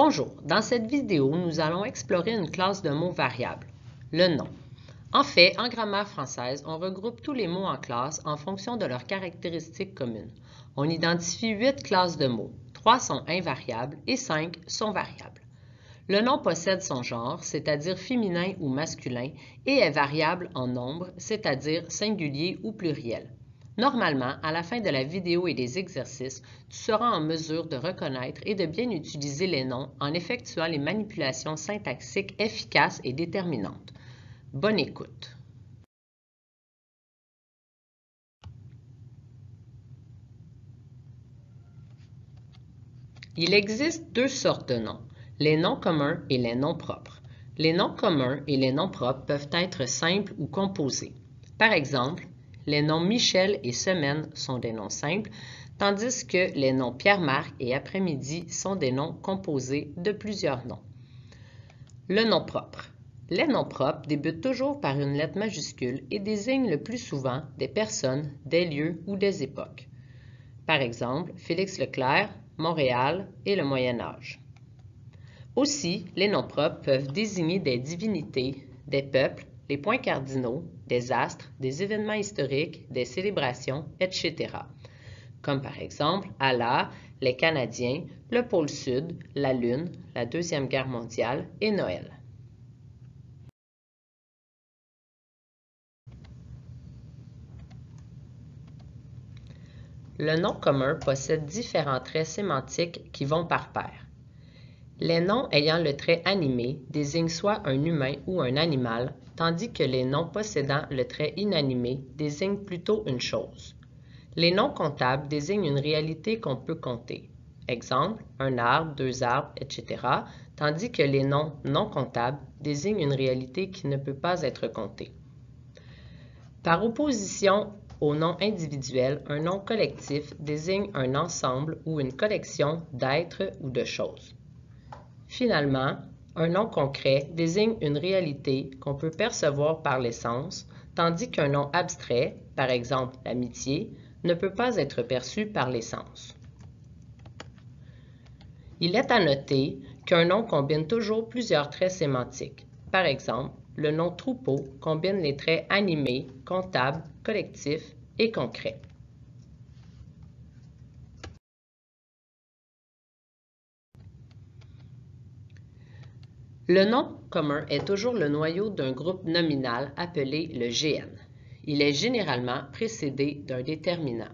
Bonjour, dans cette vidéo, nous allons explorer une classe de mots variables, le nom. En fait, en grammaire française, on regroupe tous les mots en classe en fonction de leurs caractéristiques communes. On identifie 8 classes de mots, 3 sont invariables et 5 sont variables. Le nom possède son genre, c'est-à-dire féminin ou masculin, et est variable en nombre, c'est-à-dire singulier ou pluriel. Normalement, à la fin de la vidéo et des exercices, tu seras en mesure de reconnaître et de bien utiliser les noms en effectuant les manipulations syntaxiques efficaces et déterminantes. Bonne écoute! Il existe deux sortes de noms, les noms communs et les noms propres. Les noms communs et les noms propres peuvent être simples ou composés. Par exemple, les noms Michel et Semaine sont des noms simples, tandis que les noms Pierre-Marc et Après-midi sont des noms composés de plusieurs noms. Le nom propre. Les noms propres débutent toujours par une lettre majuscule et désignent le plus souvent des personnes, des lieux ou des époques. Par exemple, Félix Leclerc, Montréal et le Moyen Âge. Aussi, les noms propres peuvent désigner des divinités, des peuples, les points cardinaux, des astres, des événements historiques, des célébrations, etc. Comme par exemple Allah, les Canadiens, le pôle Sud, la Lune, la Deuxième Guerre mondiale et Noël. Le nom commun possède différents traits sémantiques qui vont par paire. Les noms ayant le trait animé désignent soit un humain ou un animal, tandis que les noms possédant le trait inanimé désignent plutôt une chose. Les noms comptables désignent une réalité qu'on peut compter. Exemple, un arbre, deux arbres, etc., tandis que les noms non comptables désignent une réalité qui ne peut pas être comptée. Par opposition au nom individuel, un nom collectif désigne un ensemble ou une collection d'êtres ou de choses. Finalement, un nom concret désigne une réalité qu'on peut percevoir par les sens, tandis qu'un nom abstrait, par exemple l'amitié, ne peut pas être perçu par les sens. Il est à noter qu'un nom combine toujours plusieurs traits sémantiques. Par exemple, le nom troupeau combine les traits animés, comptables, collectifs et concrets. Le nom commun est toujours le noyau d'un groupe nominal appelé le GN. Il est généralement précédé d'un déterminant,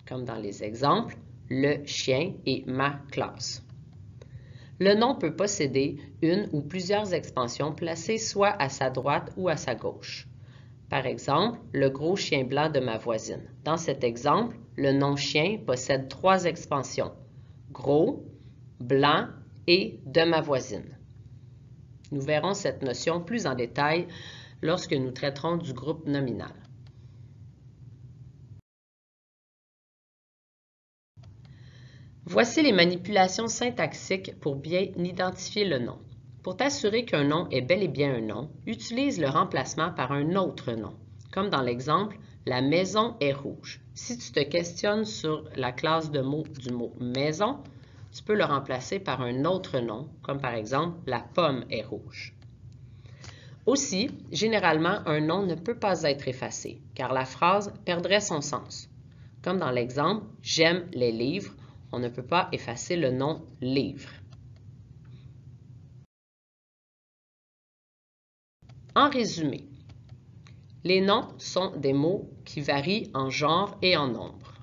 comme dans les exemples « le chien » et « ma classe ». Le nom peut posséder une ou plusieurs expansions placées soit à sa droite ou à sa gauche. Par exemple, le gros chien blanc de ma voisine. Dans cet exemple, le nom chien possède 3 expansions, gros, blanc et de ma voisine. Nous verrons cette notion plus en détail lorsque nous traiterons du groupe nominal. Voici les manipulations syntaxiques pour bien identifier le nom. Pour t'assurer qu'un nom est bel et bien un nom, utilise le remplacement par un autre nom, comme dans l'exemple « La maison est rouge ». Si tu te questionnes sur la classe de mots du mot « maison », tu peux le remplacer par un autre nom, comme par exemple « La pomme est rouge ». Aussi, généralement, un nom ne peut pas être effacé, car la phrase perdrait son sens. Comme dans l'exemple « J'aime les livres », on ne peut pas effacer le nom « livre ». En résumé, les noms sont des mots qui varient en genre et en nombre.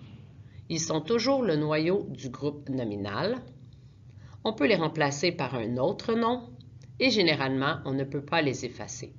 Ils sont toujours le noyau du groupe nominal. On peut les remplacer par un autre nom et généralement, on ne peut pas les effacer.